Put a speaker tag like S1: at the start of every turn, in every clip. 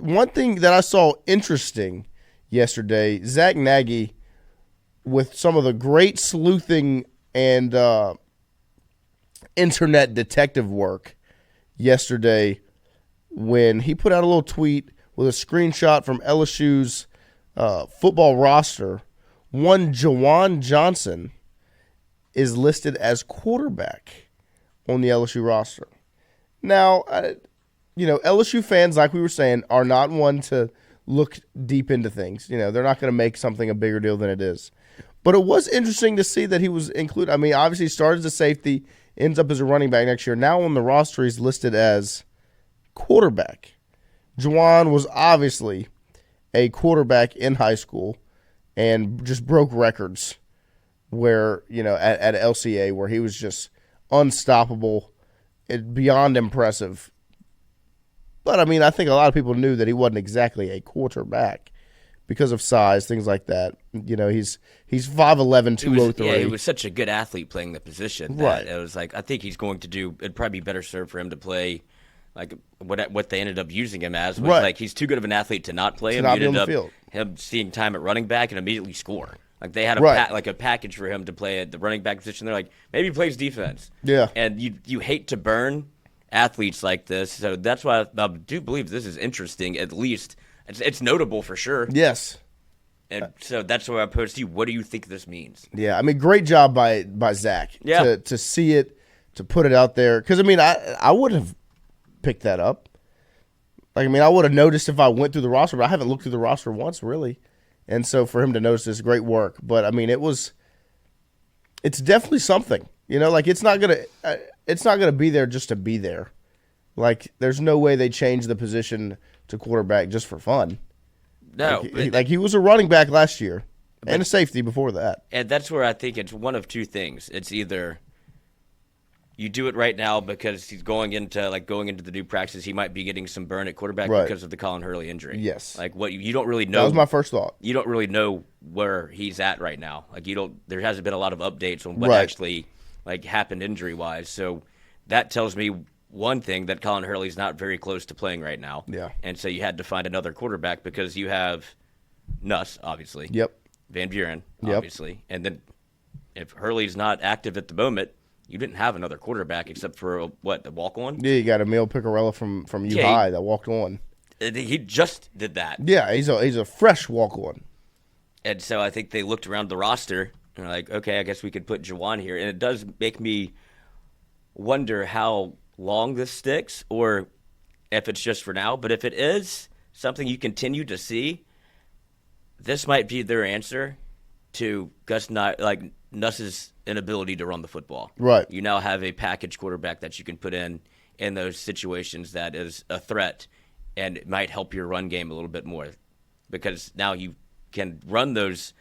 S1: one thing that I saw interesting yesterday, Zach Nagy, with some of the great sleuthing and internet detective work yesterday, when he put out a little tweet with a screenshot from LSU's football roster, one Juwan Johnson is listed as quarterback on the LSU roster. Now, LSU fans, like we were saying, are not one to look deep into things. They're not going to make something a bigger deal than it is. But it was interesting to see that he was included. I mean, obviously he started as a safety, ends up as a running back next year. Now on the roster, he's listed as quarterback. Juwan was obviously a quarterback in high school and just broke records where, at LCA, where he was just unstoppable, beyond impressive. But, I mean, I think a lot of people knew that he wasn't exactly a quarterback because of size, things like that. He's 5'11", 203.
S2: Yeah, he was such a good athlete playing the position.
S1: Right.
S2: It was like, I think he's going to do – it'd probably be better served for him to play – like what they ended up using him as was like he's too good of an athlete to not play him.
S1: Not
S2: You'd end
S1: on the
S2: up
S1: field.
S2: him seeing time at running back and immediately score. Like they had a package for him to play at the running back position. They're like, maybe he plays defense.
S1: Yeah.
S2: And you hate to burn athletes like this, so that's why I do believe this is interesting. At least it's notable for sure.
S1: Yes.
S2: And so that's why I posed to you. What do you think this means?
S1: Yeah, I mean, great job by Zach.
S2: Yeah.
S1: To see it, to put it out there, because I mean, I would have picked that up. Like, I mean, I would have noticed if I went through the roster, but I haven't looked through the roster once, really. And so for him to notice this, great work. But, I mean, it's definitely something. Like, it's not gonna be there just to be there. Like, there's no way they change the position to quarterback just for fun.
S2: No.
S1: He was a running back last year and a safety before that.
S2: And that's where I think it's one of two things. It's either you do it right now because he's going into the new practice. He might be getting some burn at quarterback because of the Colin Hurley injury.
S1: Yes.
S2: Like what you don't really know.
S1: That was my first thought.
S2: You don't really know where he's at right now. Like there hasn't been a lot of updates on what actually happened injury wise. So that tells me one thing, that Colin Hurley's not very close to playing right now.
S1: Yeah.
S2: And so you had to find another quarterback because you have Nuss, obviously.
S1: Yep.
S2: Van Buren, obviously. And then if Hurley's not active at the moment, you didn't have another quarterback except for, the walk-on?
S1: Yeah, you got Emil Picarella from U High that walked on.
S2: He just did that.
S1: Yeah, he's a fresh walk-on.
S2: And so I think they looked around the roster and were like, okay, I guess we could put Juwan here. And it does make me wonder how long this sticks or if it's just for now. But if it is something you continue to see, this might be their answer to Nuss's inability to run the football.
S1: Right.
S2: You now have a package quarterback that you can put in those situations that is a threat, and it might help your run game a little bit more because now you can run those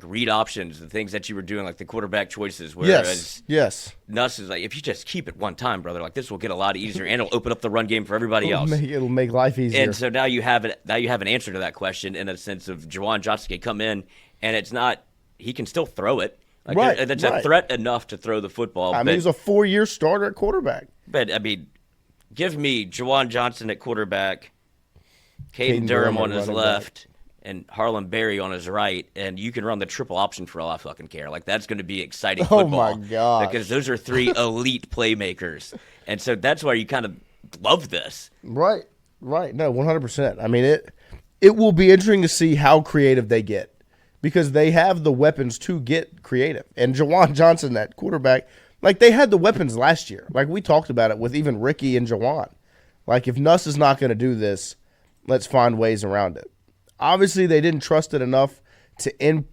S2: read options, the things that you were doing, like the quarterback choices. Whereas
S1: yes.
S2: Nuss is if you just keep it one time, brother, this will get a lot easier and it'll open up the run game for everybody else.
S1: It'll make life easier.
S2: And so now you have an answer to that question in a sense of Juwan Johnson can come in and it's not he can still throw it. It's a threat enough to throw the football.
S1: I mean, he was a 4-year starter at quarterback.
S2: But I mean, give me Juwan Johnson at quarterback, Caden Durham on his left, and Harlan Berry on his right, and you can run the triple option for all I fucking care. That's going to be exciting football.
S1: Oh, my God.
S2: Because those are 3 elite playmakers. And so that's why you kind of love this.
S1: Right. No, 100%. I mean, it will be interesting to see how creative they get because they have the weapons to get creative. And Juwan Johnson, that quarterback, they had the weapons last year. We talked about it with even Ricky and Juwan. If Nuss is not going to do this, let's find ways around it. Obviously, they didn't trust it enough to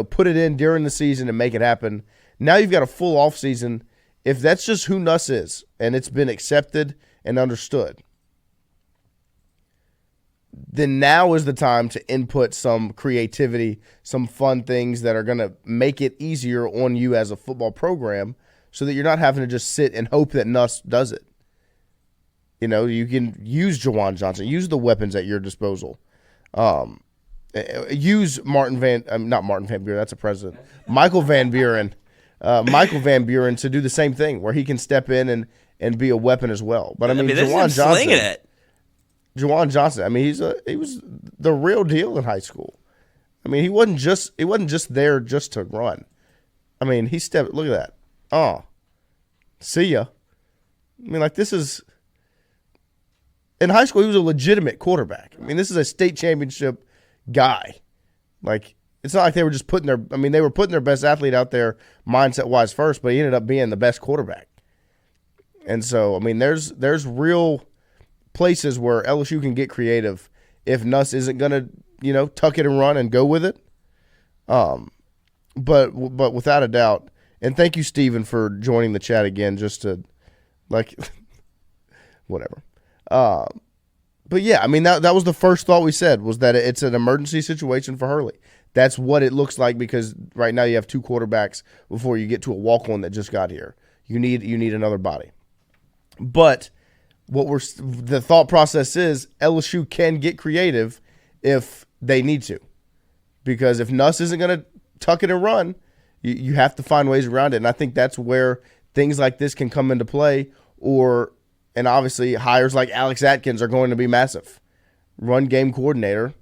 S1: put it in during the season and make it happen. Now you've got a full offseason. If that's just who Nuss is and it's been accepted and understood, then now is the time to input some creativity, some fun things that are going to make it easier on you as a football program so that you're not having to just sit and hope that Nuss does it. You can use Juwan Johnson, use the weapons at your disposal. Use not Martin Van Buren, that's a president. Michael Van Buren to do the same thing where he can step in and be a weapon as well. But I mean Juwan Johnson,
S2: slinging it.
S1: Juwan Johnson. I mean, he was the real deal in high school. I mean, he wasn't just there just to run. I mean, he stepped. Look at that. Oh, see ya. I mean, like, this is in high school. He was a legitimate quarterback. I mean, this is a state championship guy. Like, it's not like they were just putting their. I mean, they were putting their best athlete out there mindset wise first, but he ended up being the best quarterback. And so, I mean, there's real places where LSU can get creative if Nuss isn't going to, tuck it and run and go with it. But without a doubt, and thank you, Steven, for joining the chat again, just to, whatever. But yeah, I mean, that was the first thought we said, was that it's an emergency situation for Hurley. That's what it looks like, because right now you have two quarterbacks before you get to a walk-on that just got here. You need another body. But the thought process is LSU can get creative if they need to, because if Nuss isn't going to tuck it and run, you have to find ways around it. And I think that's where things like this can come into play, and obviously hires like Alex Atkins are going to be massive. Run game coordinator.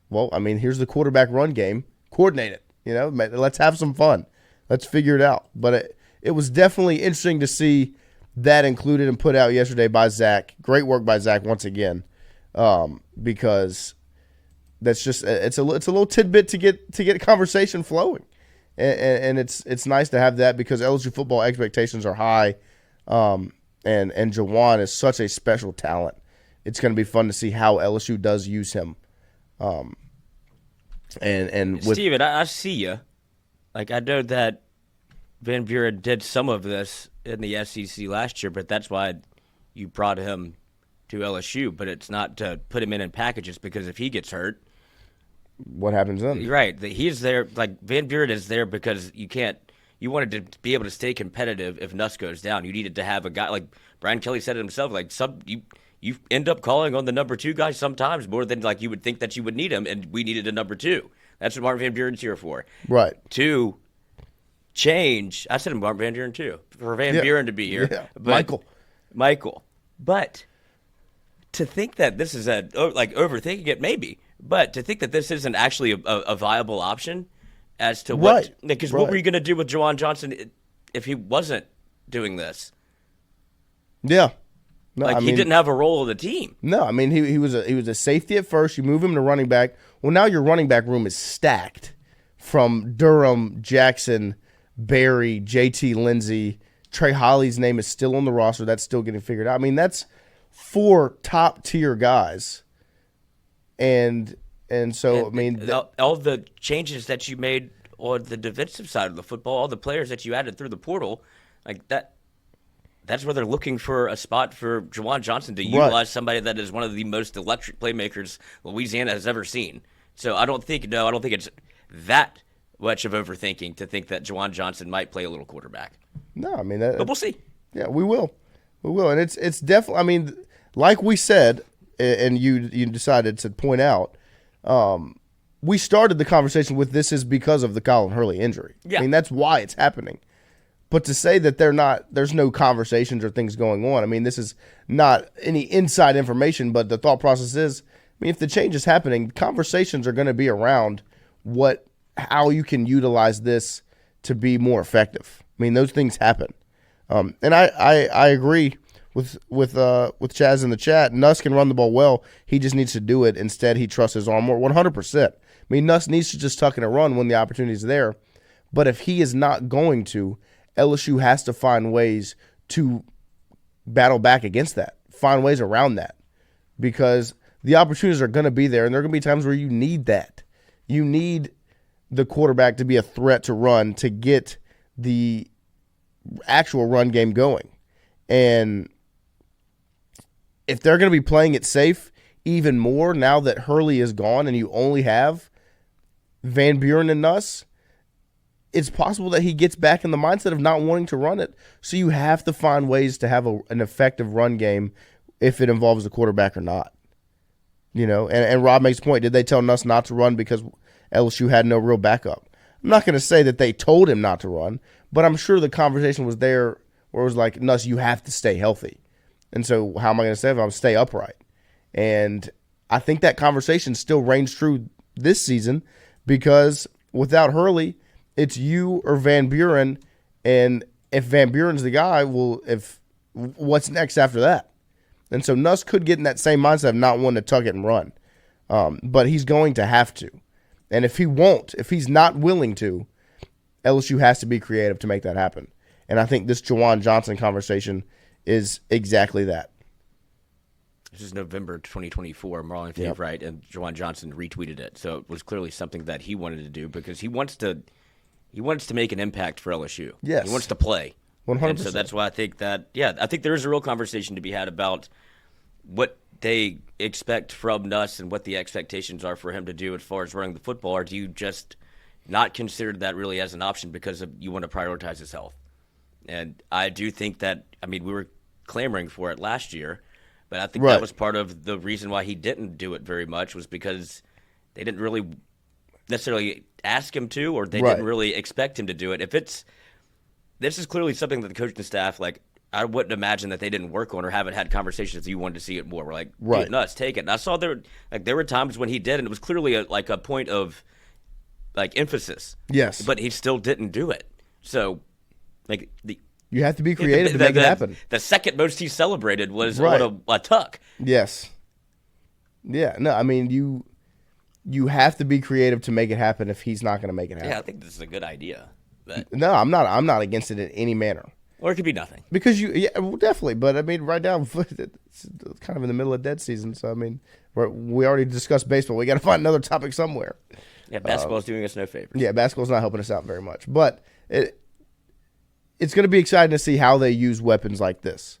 S1: Well, I mean, here's the quarterback run game. Coordinate it. Let's have some fun. Let's figure it out. But it was definitely interesting to see that included and put out yesterday by Zach. Great work by Zach once again, because that's just it's a little tidbit to get conversation flowing, and it's nice to have that, because LSU football expectations are high, and Juwan is such a special talent. It's going to be fun to see how LSU does use him. And with
S2: Steven, I see you. Like, I know that Van Buren did some of this in the SEC last year, but that's why you brought him to LSU. But it's not to put him in packages, because if he gets hurt,
S1: what happens then?
S2: Right. He's there. Like, Van Buren is there because you wanted to be able to stay competitive if Nuss goes down. You needed to have a guy, like Brian Kelly said it himself, like you end up calling on the number two guy sometimes more than like you would think that you would need him, and we needed a number two. That's what Martin Van Buren's here for.
S1: Right.
S2: To change, I said Martin Van Buren too, for Van Buren to be here.
S1: Yeah.
S2: But, Michael. But to think that this is overthinking it, maybe, but to think that this isn't actually a viable option as to what, because what were you going to do with Juwan Johnson if he wasn't doing this?
S1: Yeah. No,
S2: he didn't have a role in the team.
S1: No, I mean, he was a safety at first. You move him to running back. Well, now your running back room is stacked from Durham, Jackson, Barry, JT Lindsey. Trey Holly's name is still on the roster. That's still getting figured out. I mean, that's 4 top-tier guys. And so, I mean,
S2: all the changes that you made on the defensive side of the football, all the players that you added through the portal, like that. That's where they're looking for a spot for Juwan Johnson to utilize somebody that is one of the most electric playmakers Louisiana has ever seen. So I don't think it's that much of overthinking to think that Juwan Johnson might play a little quarterback.
S1: No, I mean,
S2: but we'll see.
S1: Yeah, we will, and it's definitely. I mean, like we said, and you decided to point out, we started the conversation with this is because of the Colin Hurley injury.
S2: Yeah.
S1: I mean, that's why it's happening. But to say that there's no conversations or things going on, I mean, this is not any inside information, but the thought process is, I mean, if the change is happening, conversations are going to be around how you can utilize this to be more effective. I mean, those things happen. And I agree with Chaz in the chat. Nuss can run the ball well. He just needs to do it. Instead, he trusts his arm more 100%. I mean, Nuss needs to just tuck in and run when the opportunity is there. But if he is not going to, LSU has to find ways to battle back against that, find ways around that, because the opportunities are going to be there, and there are going to be times where you need that. You need the quarterback to be a threat to run to get the actual run game going. And if they're going to be playing it safe even more now that Hurley is gone and you only have Van Buren and Nuss, it's possible that he gets back in the mindset of not wanting to run it. So you have to find ways to have an effective run game if it involves the quarterback or not. And Rob makes a point. Did they tell Nuss not to run because LSU had no real backup? I'm not going to say that they told him not to run, but I'm sure the conversation was there where it was like, Nuss, you have to stay healthy. And so how am I going to say it? I'm stay upright. And I think that conversation still reigns true this season because without Hurley, it's you or Van Buren. And if Van Buren's the guy, what's next after that? And so Nuss could get in that same mindset of not wanting to tuck it and run. But he's going to have to. And if he's not willing to, LSU has to be creative to make that happen. And I think this Juwan Johnson conversation is exactly that.
S2: This is November 2024. Marlon Fave, right? And Juwan Johnson retweeted it. So it was clearly something that he wanted to do because he wants to make an impact for LSU.
S1: Yes.
S2: He wants to play.
S1: 100%.
S2: And so that's why I think that, I think there is a real conversation to be had about what they expect from Nuss and what the expectations are for him to do as far as running the football. Or do you just not consider that really as an option because you want to prioritize his health? And I do think that, we were clamoring for it last year, but I think that was part of the reason why he didn't do it very much was because they didn't really necessarily ask him to, or they didn't really expect him to do it. This is clearly something that the coaching staff, I wouldn't imagine that they didn't work on or haven't had conversations. You wanted to see it more. We're like, Nuts, take it. And I saw there were times when he did, and it was clearly a point of emphasis.
S1: Yes,
S2: but he still didn't do it. So,
S1: you have to be creative to make it happen.
S2: The second most he celebrated was on a tuck.
S1: Yes. Yeah. No, you have to be creative to make it happen if he's not going to make it happen.
S2: Yeah, I think this is a good idea. But...
S1: No, I'm not against it in any manner.
S2: Or it could be nothing.
S1: Because definitely. But right now, it's kind of in the middle of dead season. So we already discussed baseball. We got to find another topic somewhere.
S2: Yeah, basketball's doing us no favors.
S1: Yeah, basketball's not helping us out very much. But it's going to be exciting to see how they use weapons like this.